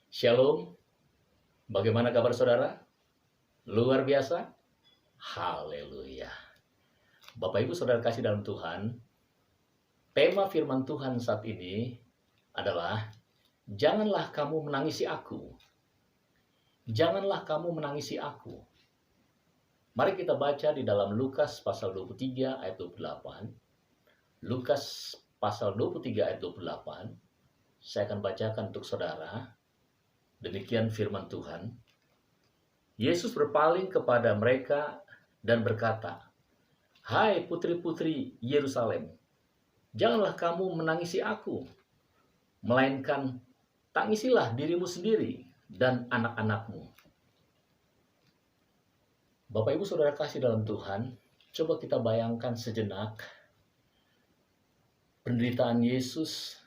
Shalom, bagaimana kabar saudara? Luar biasa? Haleluya. Bapak Ibu Saudara kasih dalam Tuhan, tema firman Tuhan saat ini adalah janganlah kamu menangisi aku. Janganlah kamu menangisi aku. Mari kita baca di dalam Lukas pasal 23 ayat 28. Lukas pasal 23 ayat 28. Saya akan bacakan untuk saudara. Demikian firman Tuhan. Yesus berpaling kepada mereka dan berkata, "Hai putri-putri Yerusalem, janganlah kamu menangisi aku, melainkan tangisilah dirimu sendiri dan anak-anakmu." Bapak Ibu Saudara kasih dalam Tuhan, coba kita bayangkan sejenak penderitaan Yesus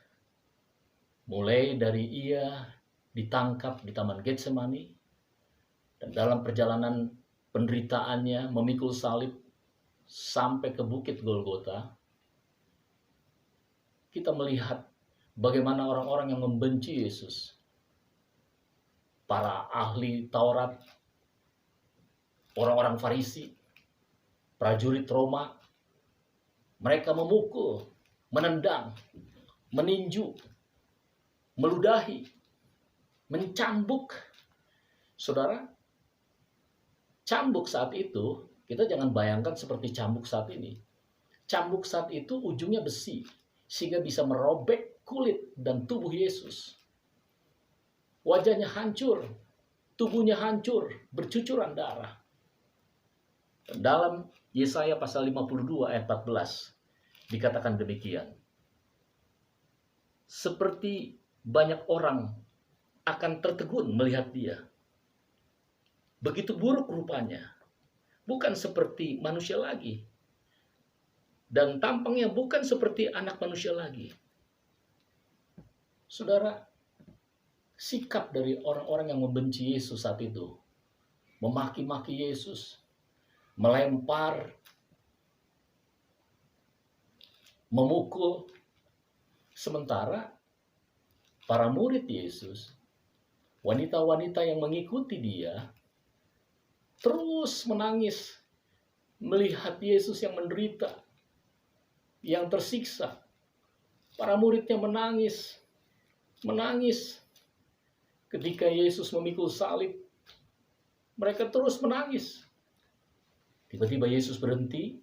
mulai dari ia ditangkap di Taman Getsemani, dan dalam perjalanan penderitaannya memikul salib sampai ke Bukit Golgota. Kita melihat bagaimana orang-orang yang membenci Yesus, para ahli Taurat, orang-orang Farisi, prajurit Roma, mereka memukul, menendang, meninju, meludahi, mencambuk. Saudara, cambuk saat itu, kita jangan bayangkan seperti cambuk saat ini. Cambuk saat itu ujungnya besi, sehingga bisa merobek kulit dan tubuh Yesus. Wajahnya hancur, tubuhnya hancur, bercucuran darah. Dan dalam Yesaya pasal 52 ayat 14 dikatakan demikian. Seperti banyak orang akan tertegun melihat dia. Begitu buruk rupanya, bukan seperti manusia lagi. Dan tampangnya bukan seperti anak manusia lagi. Saudara, sikap dari orang-orang yang membenci Yesus saat itu, memaki-maki Yesus, melempar, memukul, sementara para murid Yesus, wanita-wanita yang mengikuti dia, terus menangis melihat Yesus yang menderita, yang tersiksa. Para muridnya menangis ketika Yesus memikul salib. Mereka terus menangis. Tiba-tiba Yesus berhenti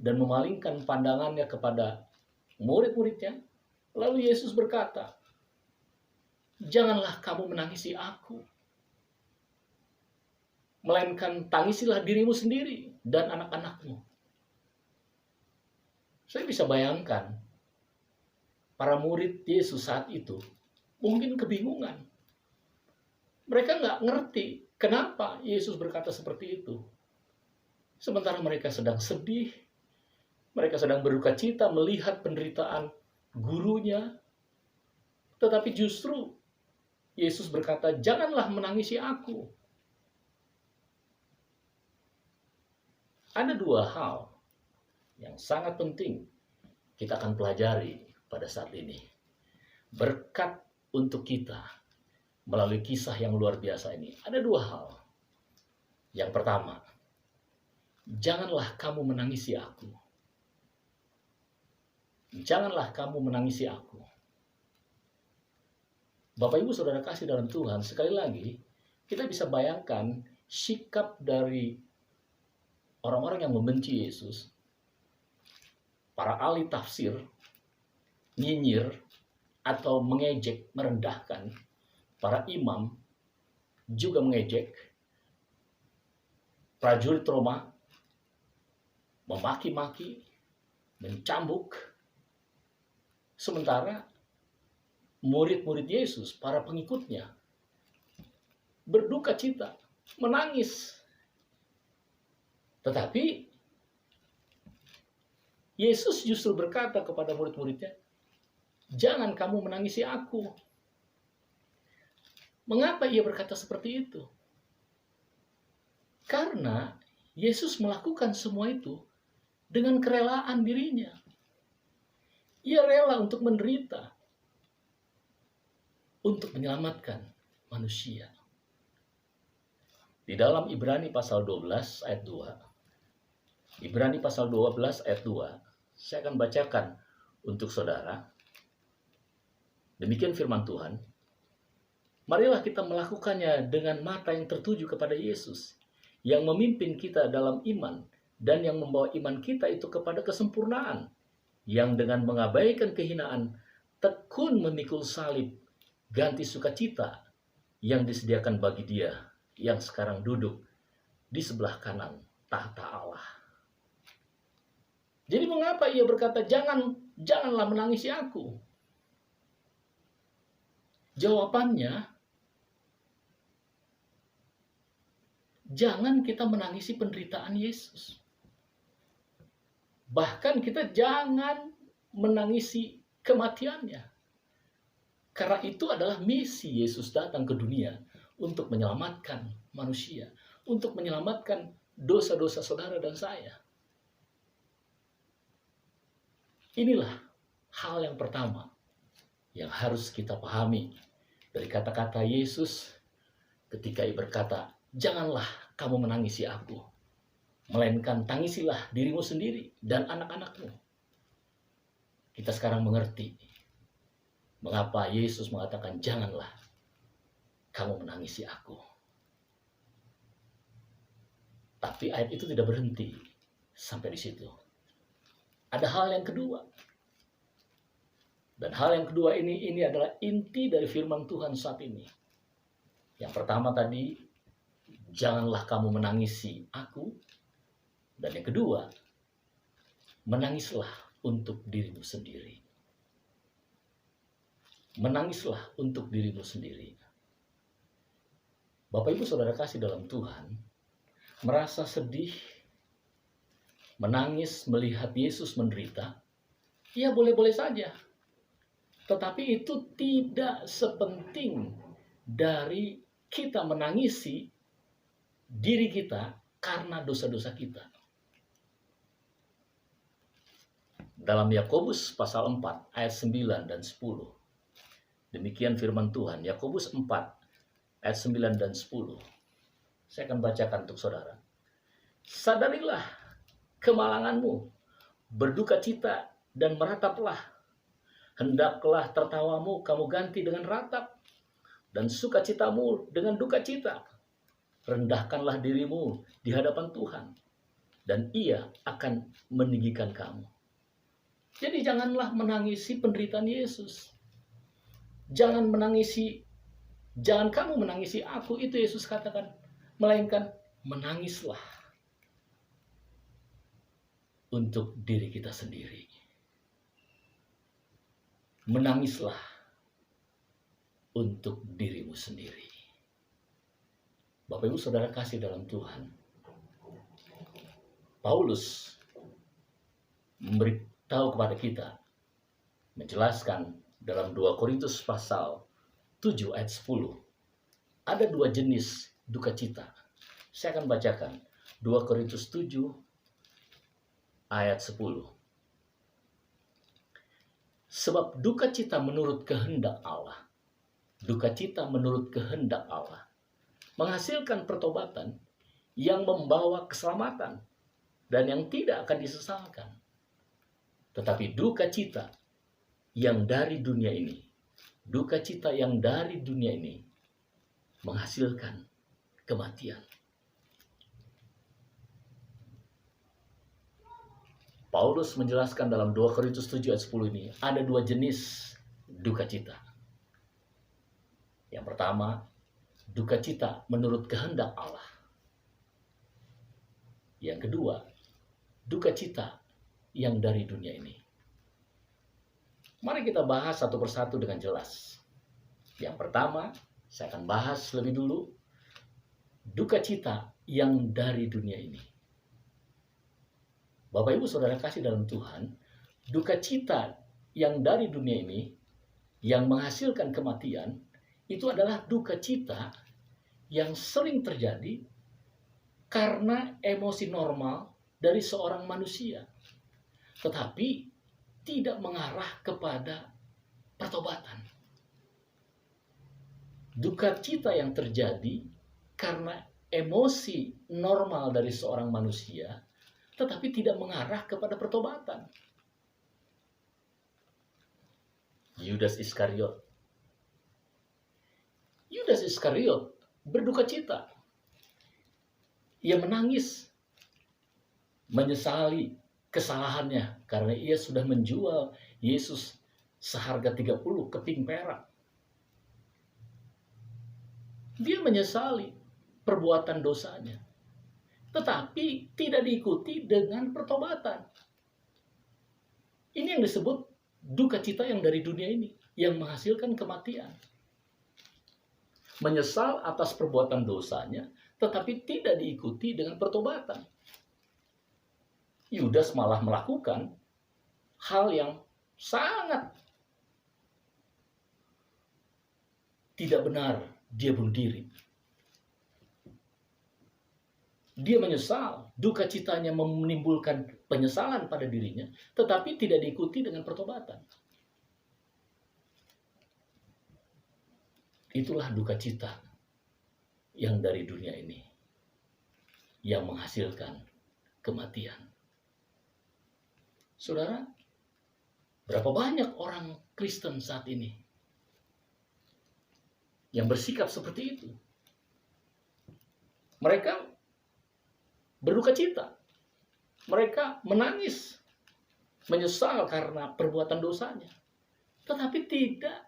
dan memalingkan pandangannya kepada murid-muridnya. Lalu Yesus berkata, "Janganlah kamu menangisi aku, melainkan tangisilah dirimu sendiri dan anak-anakmu." Saya bisa bayangkan para murid Yesus saat itu mungkin kebingungan. Mereka nggak ngerti kenapa Yesus berkata seperti itu. Sementara mereka sedang sedih, mereka sedang berduka cita melihat penderitaan gurunya. Tetapi justru Yesus berkata, "Janganlah menangisi aku." Ada dua hal yang sangat penting kita akan pelajari pada saat ini. Berkat untuk kita melalui kisah yang luar biasa ini. Ada dua hal. Yang pertama, janganlah kamu menangisi aku. Janganlah kamu menangisi aku. Bapak Ibu Saudara kasih dalam Tuhan, sekali lagi kita bisa bayangkan sikap dari orang-orang yang membenci Yesus. Para ahli tafsir nyinyir atau mengejek, merendahkan. Para imam juga mengejek. Prajurit Roma memaki-maki, mencambuk. Sementara murid-murid Yesus, para pengikutnya, berduka cita, menangis. Tetapi Yesus justru berkata kepada murid-muridnya, "Jangan kamu menangisi aku." Mengapa ia berkata seperti itu? Karena Yesus melakukan semua itu dengan kerelaan dirinya. Ia rela untuk menderita, untuk menyelamatkan manusia. Di dalam Ibrani pasal 12 ayat 2. Ibrani pasal 12 ayat 2. Saya akan bacakan untuk saudara. Demikian firman Tuhan. Marilah kita melakukannya dengan mata yang tertuju kepada Yesus, yang memimpin kita dalam iman, dan yang membawa iman kita itu kepada kesempurnaan, yang dengan mengabaikan kehinaan, tekun memikul salib, ganti sukacita yang disediakan bagi Dia, yang sekarang duduk di sebelah kanan tahta Allah. Jadi mengapa ia berkata, janganlah menangisi aku? Jawabannya, jangan kita menangisi penderitaan Yesus. Bahkan kita jangan menangisi kematiannya. Karena itu adalah misi Yesus datang ke dunia untuk menyelamatkan manusia, untuk menyelamatkan dosa-dosa saudara dan saya. Inilah hal yang pertama yang harus kita pahami dari kata-kata Yesus ketika ia berkata, janganlah kamu menangisi aku, melainkan tangisilah dirimu sendiri dan anak-anakmu. Kita sekarang mengerti mengapa Yesus mengatakan, janganlah kamu menangisi aku. Tapi ayat itu tidak berhenti sampai di situ. Ada hal yang kedua. Dan hal yang kedua ini adalah inti dari firman Tuhan saat ini. Yang pertama tadi, janganlah kamu menangisi aku. Dan yang kedua, menangislah untuk dirimu sendiri. Menangislah untuk dirimu sendiri. Bapak Ibu Saudara kasih dalam Tuhan, merasa sedih, menangis melihat Yesus menderita, ya boleh-boleh saja. Tetapi itu tidak sepenting dari kita menangisi diri kita karena dosa-dosa kita. Dalam Yakobus pasal 4 ayat 9 dan 10. Demikian firman Tuhan, Yakobus 4 ayat 9 dan 10. Saya akan bacakan untuk saudara. Sadarilah kemalanganmu, berduka cita dan merataplah. Hendaklah tertawamu kamu ganti dengan ratap, dan sukacitamu dengan duka cita. Rendahkanlah dirimu di hadapan Tuhan, dan Ia akan meninggikan kamu. Jadi janganlah menangisi penderitaan Yesus. Jangan kamu menangisi aku, itu Yesus katakan. Melainkan menangislah untuk diri kita sendiri. Menangislah untuk dirimu sendiri. Bapak Ibu Saudara kasih dalam Tuhan, Paulus memberitahu kepada kita, menjelaskan dalam 2 Korintus pasal 7 ayat 10, ada 2 jenis duka cita. Saya akan bacakan 2 Korintus 7 ayat 10. Sebab duka cita menurut kehendak Allah, duka cita menurut kehendak Allah menghasilkan pertobatan yang membawa keselamatan dan yang tidak akan disesalkan. Tetapi duka cita yang dari dunia ini, duka cita yang dari dunia ini menghasilkan kematian. Paulus menjelaskan dalam 2 Korintus 7 ayat 10 ini, ada 2 jenis duka cita. Yang pertama, duka cita menurut kehendak Allah. Yang kedua, duka cita yang dari dunia ini. Mari kita bahas satu persatu dengan jelas. Yang pertama, saya akan bahas lebih dulu duka cita yang dari dunia ini. Bapak Ibu Saudara kasih dalam Tuhan, duka cita yang dari dunia ini yang menghasilkan kematian itu adalah duka cita yang sering terjadi karena emosi normal dari seorang manusia, tetapi tidak mengarah kepada pertobatan. duka cita yang terjadi karena emosi normal dari seorang manusia, tetapi tidak mengarah kepada pertobatan. Yudas Iskariot berduka cita. Ia menangis, menyesali kesalahannya karena ia sudah menjual Yesus seharga 30 keping perak. Dia menyesali perbuatan dosanya, tetapi tidak diikuti dengan pertobatan. Ini yang disebut duka cita yang dari dunia ini, yang menghasilkan kematian. Menyesal atas perbuatan dosanya, tetapi tidak diikuti dengan pertobatan. Yudas malah melakukan hal yang sangat tidak benar. Dia bunuh diri. Dia menyesal, duka citanya menimbulkan penyesalan pada dirinya, tetapi tidak diikuti dengan pertobatan. Itulah duka cita yang dari dunia ini, yang menghasilkan kematian. Saudara, berapa banyak orang Kristen saat ini yang bersikap seperti itu? Mereka berduka cita, mereka menangis, menyesal karena perbuatan dosanya, tetapi tidak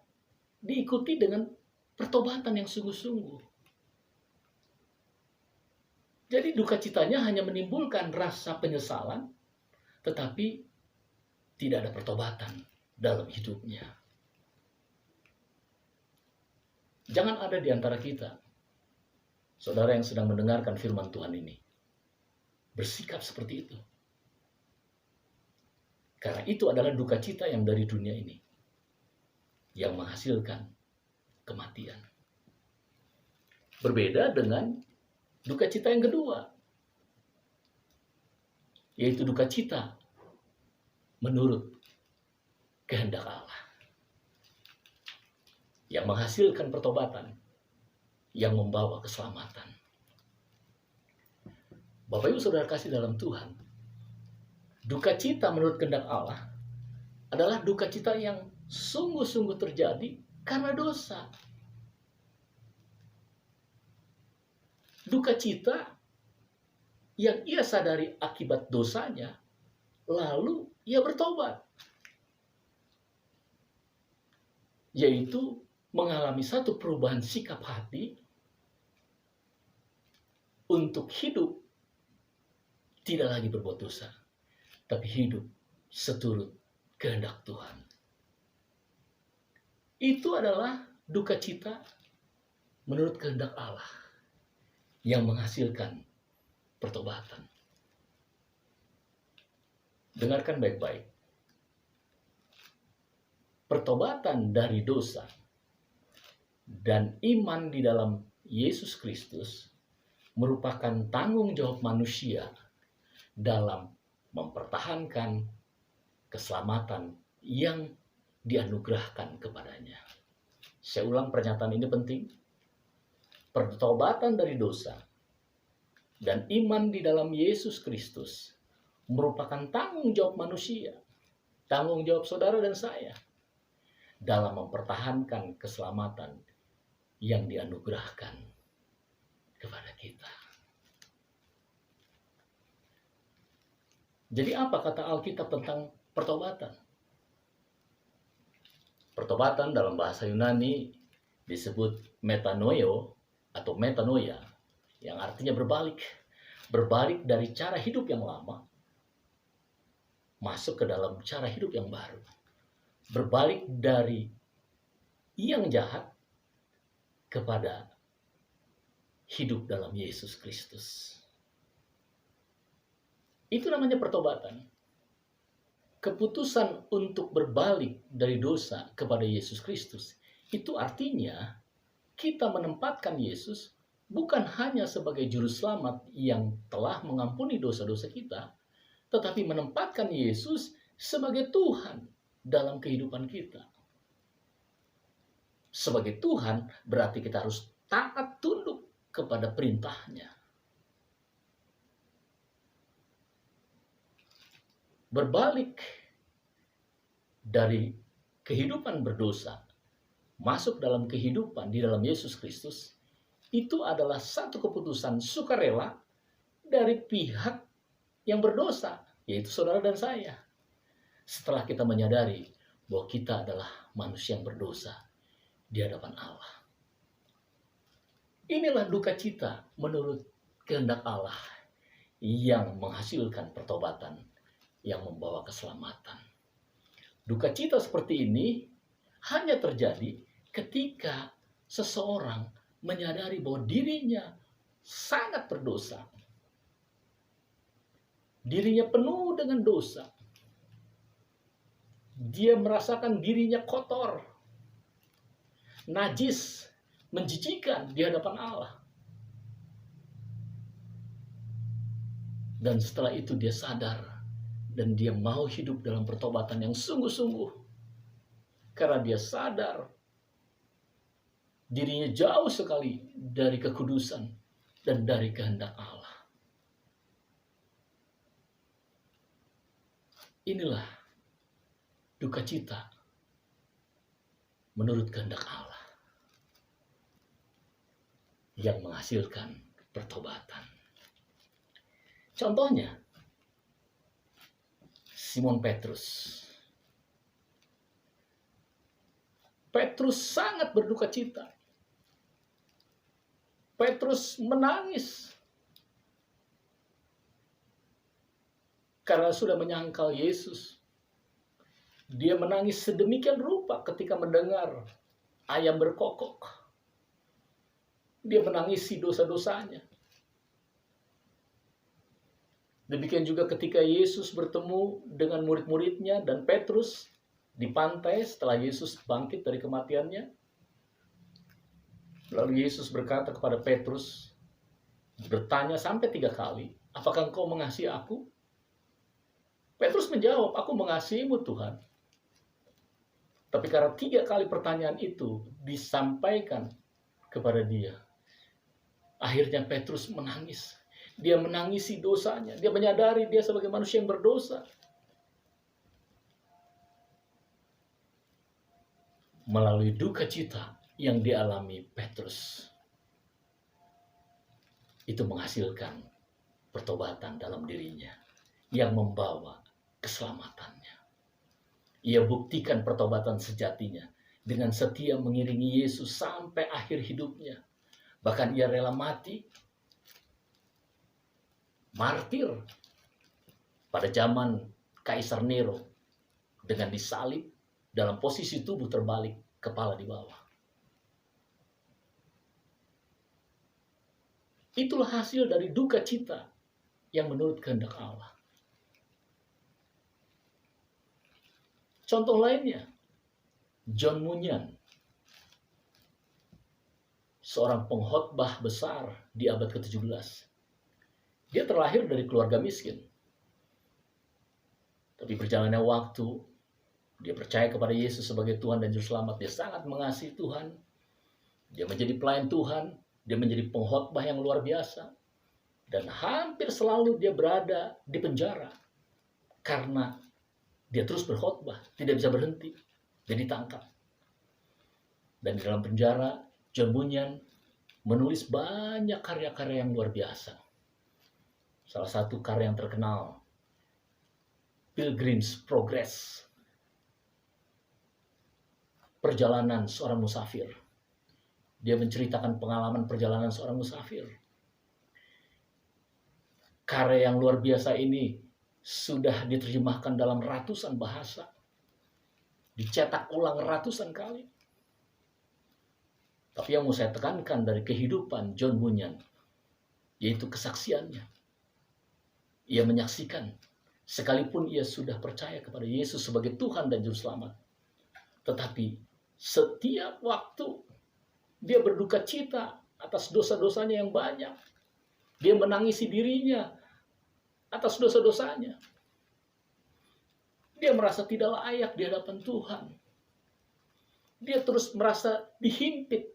diikuti dengan pertobatan yang sungguh-sungguh. Jadi duka citanya hanya menimbulkan rasa penyesalan, tetapi tidak ada pertobatan dalam hidupnya. Jangan ada di antara kita, saudara yang sedang mendengarkan firman Tuhan ini, bersikap seperti itu. Karena itu adalah duka cita yang dari dunia ini, yang menghasilkan kematian. Berbeda dengan duka cita yang kedua, yaitu duka cita menurut kehendak Allah, yang menghasilkan pertobatan, yang membawa keselamatan. Bapak Ibu Saudara kasih dalam Tuhan, duka cita menurut kehendak Allah adalah duka cita yang sungguh-sungguh terjadi karena dosa. Duka cita yang ia sadari akibat dosanya, lalu ia bertobat, yaitu mengalami satu perubahan sikap hati untuk hidup tidak lagi berbuat dosa, tapi hidup seturut kehendak Tuhan. Itu adalah duka cita menurut kehendak Allah yang menghasilkan pertobatan. Dengarkan baik-baik. Pertobatan dari dosa dan iman di dalam Yesus Kristus merupakan tanggung jawab manusia dalam mempertahankan keselamatan yang dianugerahkan kepadanya. Saya ulang, pernyataan ini penting. Pertobatan dari dosa dan iman di dalam Yesus Kristus merupakan tanggung jawab manusia, tanggung jawab saudara dan saya dalam mempertahankan keselamatan yang dianugerahkan kepada kita. Jadi apa kata Alkitab tentang pertobatan? Pertobatan dalam bahasa Yunani disebut metanoio atau metanoia, yang artinya berbalik. Berbalik dari cara hidup yang lama masuk ke dalam cara hidup yang baru. Berbalik dari yang jahat kepada hidup dalam Yesus Kristus. Itu namanya pertobatan. Keputusan untuk berbalik dari dosa kepada Yesus Kristus. Itu artinya kita menempatkan Yesus bukan hanya sebagai juru selamat yang telah mengampuni dosa-dosa kita, tetapi menempatkan Yesus sebagai Tuhan dalam kehidupan kita. sebagai Tuhan, berarti kita harus taat tunduk kepada perintahnya. Berbalik dari kehidupan berdosa, masuk dalam kehidupan di dalam Yesus Kristus, itu adalah satu keputusan sukarela dari pihak yang berdosa, yaitu saudara dan saya. Setelah kita menyadari bahwa kita adalah manusia yang berdosa di hadapan Allah. Inilah duka cita menurut kehendak Allah yang menghasilkan pertobatan yang membawa keselamatan. Duka cita seperti ini hanya terjadi ketika seseorang menyadari bahwa dirinya sangat berdosa. Dirinya penuh dengan dosa. Dia merasakan dirinya kotor, najis, menjijikan di hadapan Allah. Dan setelah itu dia sadar dan dia mau hidup dalam pertobatan yang sungguh-sungguh. Karena dia sadar dirinya jauh sekali dari kekudusan dan dari kehendak Allah. Inilah duka cita menurut kehendak Allah yang menghasilkan pertobatan. Contohnya, Simon Petrus. Petrus sangat berduka cita. Petrus menangis karena sudah menyangkal Yesus. Dia menangis sedemikian rupa ketika mendengar ayam berkokok. Dia menangisi dosa-dosanya. Demikian juga ketika Yesus bertemu dengan murid-muridnya dan Petrus di pantai setelah Yesus bangkit dari kematiannya. Lalu Yesus berkata kepada Petrus, bertanya sampai 3 kali, apakah engkau mengasihi aku? Petrus menjawab, aku mengasihimu Tuhan. Tapi karena 3 kali pertanyaan itu disampaikan kepada dia, akhirnya Petrus menangis. Dia menangisi dosanya. Dia menyadari dia sebagai manusia yang berdosa. Melalui duka cita yang dialami Petrus, itu menghasilkan pertobatan dalam dirinya yang membawa keselamatannya. Ia buktikan pertobatan sejatinya dengan setia mengiringi Yesus sampai akhir hidupnya. Bahkan ia rela mati, martir pada zaman Kaisar Nero dengan disalib dalam posisi tubuh terbalik, kepala di bawah. Itulah hasil dari duka cita yang menurut kehendak Allah. Contoh lainnya, John Bunyan, seorang pengkhotbah besar di abad ke-17. Dia terlahir dari keluarga miskin. Tapi berjalannya waktu, dia percaya kepada Yesus sebagai Tuhan dan Juru Selamat. Dia sangat mengasihi Tuhan. Dia menjadi pelayan Tuhan. Dia menjadi pengkhotbah yang luar biasa. Dan hampir selalu dia berada di penjara. Karena dia terus berkhotbah, tidak bisa berhenti. Dia ditangkap. Dan di dalam penjara, John Bunyan menulis banyak karya-karya yang luar biasa. Salah satu karya yang terkenal, Pilgrim's Progress. Perjalanan seorang musafir. Dia menceritakan pengalaman perjalanan seorang musafir. Karya yang luar biasa ini sudah diterjemahkan dalam ratusan bahasa. Dicetak ulang ratusan kali. Tapi yang mau saya tekankan dari kehidupan John Bunyan, yaitu kesaksiannya. Ia menyaksikan, sekalipun ia sudah percaya kepada Yesus sebagai Tuhan dan Juru Selamat. Tetapi setiap waktu dia berduka cita atas dosa-dosanya yang banyak. Dia menangisi dirinya atas dosa-dosanya. Dia merasa tidak layak di hadapan Tuhan. Dia terus merasa dihimpit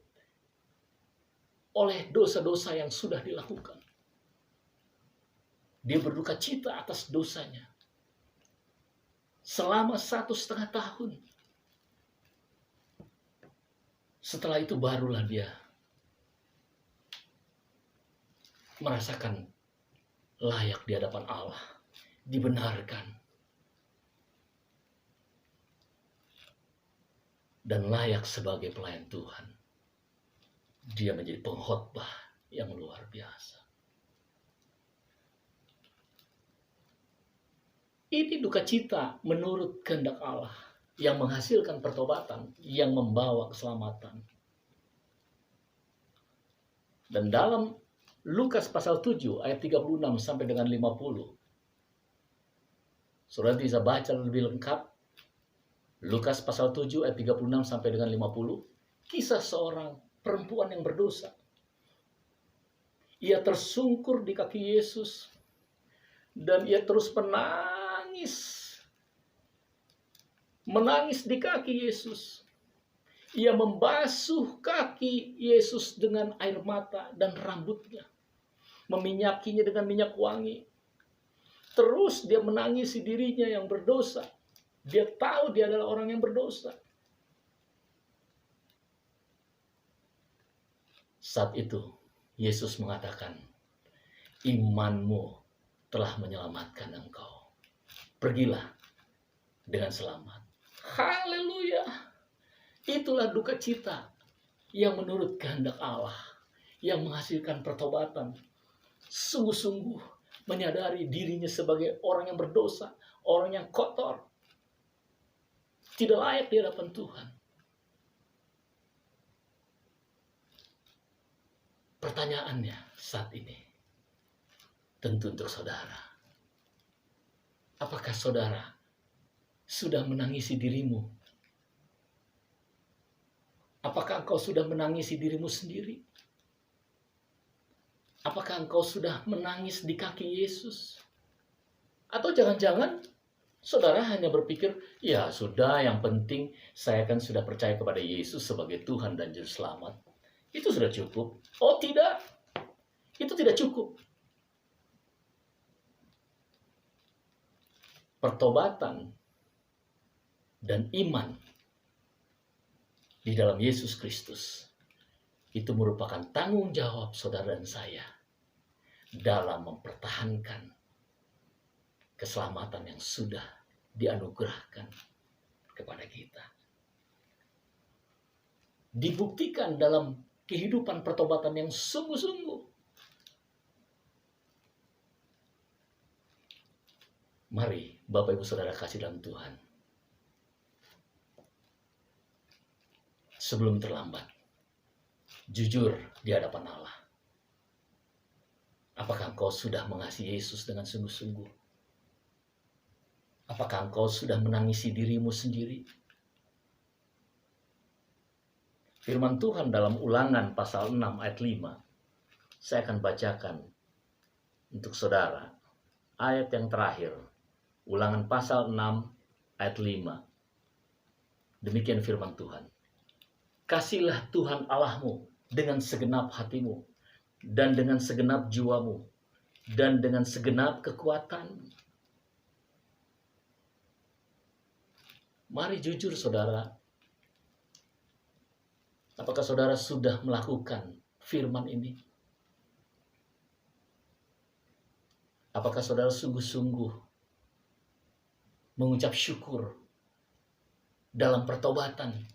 oleh dosa-dosa yang sudah dilakukan. Dia berduka cita atas dosanya selama 1,5 tahun. Setelah itu barulah dia merasakan layak di hadapan Allah, dibenarkan, dan layak sebagai pelayan Tuhan. Dia menjadi pengkhotbah yang luar biasa. Ini duka cita menurut kehendak Allah yang menghasilkan pertobatan, yang membawa keselamatan. Dan dalam Lukas pasal 7 ayat 36 sampai dengan 50. Saudara bisa baca lebih lengkap. Lukas pasal 7 ayat 36 sampai dengan 50. Kisah seorang perempuan yang berdosa. Ia tersungkur di kaki Yesus dan ia terus menangis di kaki Yesus. Ia membasuh kaki Yesus dengan air mata dan rambutnya, meminyakinya dengan minyak wangi. Terus dia menangisi dirinya yang berdosa. Dia tahu dia adalah orang yang berdosa. Saat itu Yesus mengatakan, imanmu telah menyelamatkan engkau. Pergilah dengan selamat. Haleluya. Itulah duka cita yang menurut kehendak Allah, yang menghasilkan pertobatan. Sungguh-sungguh menyadari dirinya sebagai orang yang berdosa, orang yang kotor, tidak layak di hadapan Tuhan. Pertanyaannya saat ini, tentu untuk saudara. Apakah saudara sudah menangisi dirimu? Apakah engkau sudah menangisi dirimu sendiri? Apakah engkau sudah menangis di kaki Yesus? Atau jangan-jangan saudara hanya berpikir, ya sudah, yang penting saya kan sudah percaya kepada Yesus sebagai Tuhan dan Juru Selamat. Itu sudah cukup. Oh tidak, itu tidak cukup. Pertobatan dan iman di dalam Yesus Kristus itu merupakan tanggung jawab saudara dan saya dalam mempertahankan keselamatan yang sudah dianugerahkan kepada kita. Dibuktikan dalam kehidupan pertobatan yang sungguh-sungguh. Mari Bapak Ibu Saudara kasih dalam Tuhan, sebelum terlambat, jujur di hadapan Allah. Apakah engkau sudah mengasihi Yesus dengan sungguh-sungguh? Apakah engkau sudah menangisi dirimu sendiri? Firman Tuhan dalam Ulangan pasal 6 ayat 5. Saya akan bacakan untuk saudara. Ayat yang terakhir. Ulangan pasal 6 ayat 5. Demikian firman Tuhan. Kasihlah Tuhan Allahmu dengan segenap hatimu, dan dengan segenap jiwamu, dan dengan segenap kekuatanmu. Mari jujur saudara. Apakah saudara sudah melakukan firman ini? Apakah saudara sungguh-sungguh mengucap syukur dalam pertobatan?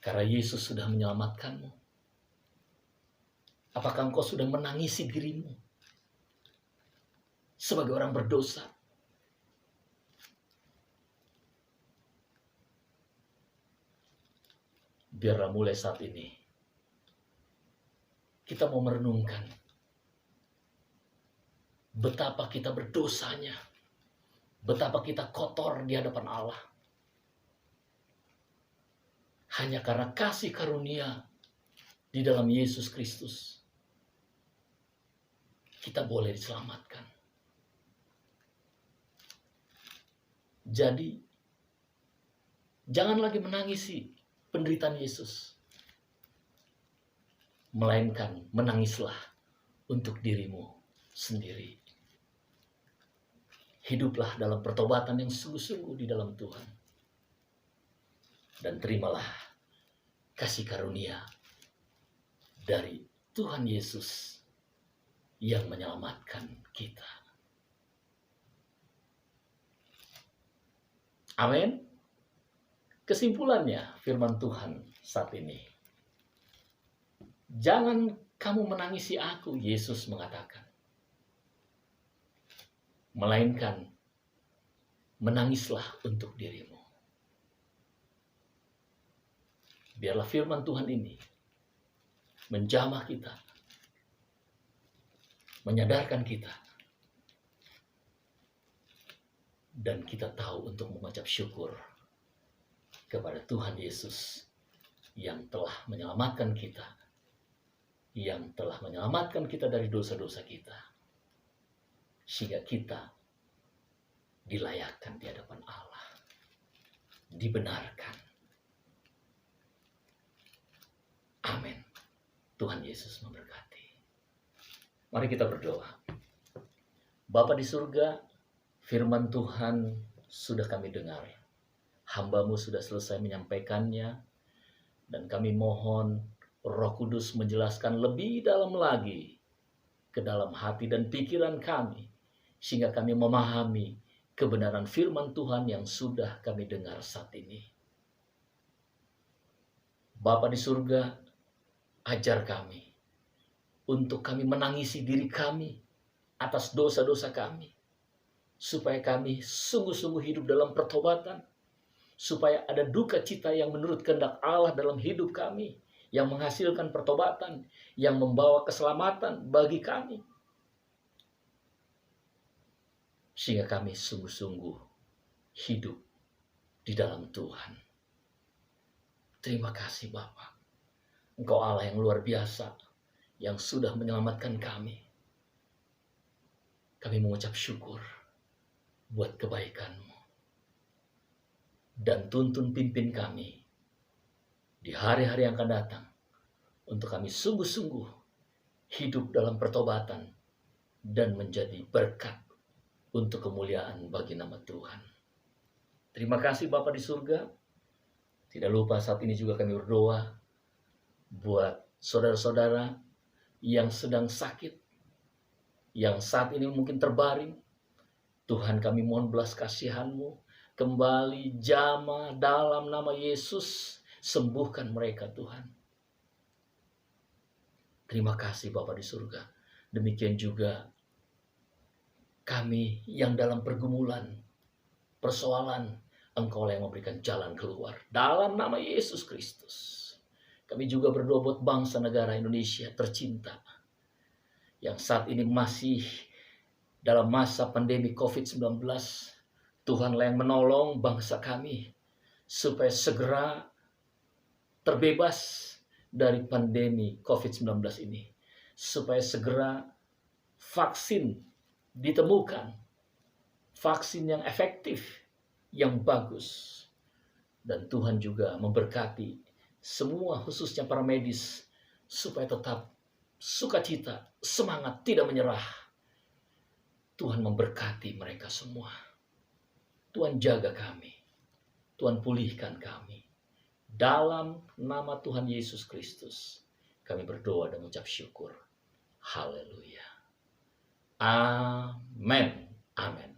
Karena Yesus sudah menyelamatkanmu. Apakah engkau sudah menangisi dirimu sebagai orang berdosa? Biarlah mulai saat ini kita mau merenungkan betapa kita berdosanya, betapa kita kotor di hadapan Allah. Hanya karena kasih karunia di dalam Yesus Kristus, kita boleh diselamatkan. Jadi, Jangan lagi menangisi penderitaan Yesus. Melainkan menangislah untuk dirimu sendiri. Hiduplah dalam pertobatan yang sungguh-sungguh di dalam Tuhan. Dan terimalah kasih karunia dari Tuhan Yesus yang menyelamatkan kita. Amin. Kesimpulannya firman Tuhan saat ini. Jangan kamu menangisi aku, Yesus mengatakan. Melainkan menangislah untuk dirimu. Biarlah firman Tuhan ini menjamah kita, menyadarkan kita, dan kita tahu untuk mengucap syukur kepada Tuhan Yesus yang telah menyelamatkan kita, yang telah menyelamatkan kita dari dosa-dosa kita, sehingga kita dilayakkan di hadapan Allah, dibenarkan. Amin. Tuhan Yesus memberkati. Mari kita berdoa. Bapa di surga, firman Tuhan sudah kami dengar. Hamba-Mu sudah selesai menyampaikannya, dan kami mohon Roh Kudus menjelaskan lebih dalam lagi ke dalam hati dan pikiran kami, sehingga kami memahami kebenaran firman Tuhan yang sudah kami dengar saat ini. Bapa di surga, ajar kami untuk kami menangisi diri kami atas dosa-dosa kami, supaya kami sungguh-sungguh hidup dalam pertobatan, supaya ada duka cita yang menurut kehendak Allah dalam hidup kami, yang menghasilkan pertobatan, yang membawa keselamatan bagi kami, sehingga kami sungguh-sungguh hidup di dalam Tuhan. Terima kasih Bapa. Engkau Allah yang luar biasa, yang sudah menyelamatkan kami. Kami mengucap syukur buat kebaikan-Mu. Dan tuntun pimpin kami di hari-hari yang akan datang, untuk kami sungguh-sungguh hidup dalam pertobatan dan menjadi berkat untuk kemuliaan bagi nama Tuhan. Terima kasih Bapa di surga. Tidak lupa saat ini juga kami berdoa buat saudara-saudara yang sedang sakit, yang saat ini mungkin terbaring. Tuhan, kami mohon belas kasihan-Mu, kembali jamah dalam nama Yesus, sembuhkan mereka Tuhan. Terima kasih Bapa di surga. Demikian juga kami yang dalam pergumulan, persoalan, Engkau yang memberikan jalan keluar dalam nama Yesus Kristus. Kami juga berdoa buat bangsa negara Indonesia tercinta, yang saat ini masih dalam masa pandemi COVID-19. Tuhanlah yang menolong bangsa kami supaya segera terbebas dari pandemi COVID-19 ini. Supaya segera vaksin ditemukan. Vaksin yang efektif, yang bagus. Dan Tuhan juga memberkati semua, khususnya para medis, supaya tetap sukacita, semangat, tidak menyerah. Tuhan memberkati mereka semua. Tuhan jaga kami. Tuhan pulihkan kami. Dalam nama Tuhan Yesus Kristus, kami berdoa dan mengucap syukur. Haleluya. Amin. Amin.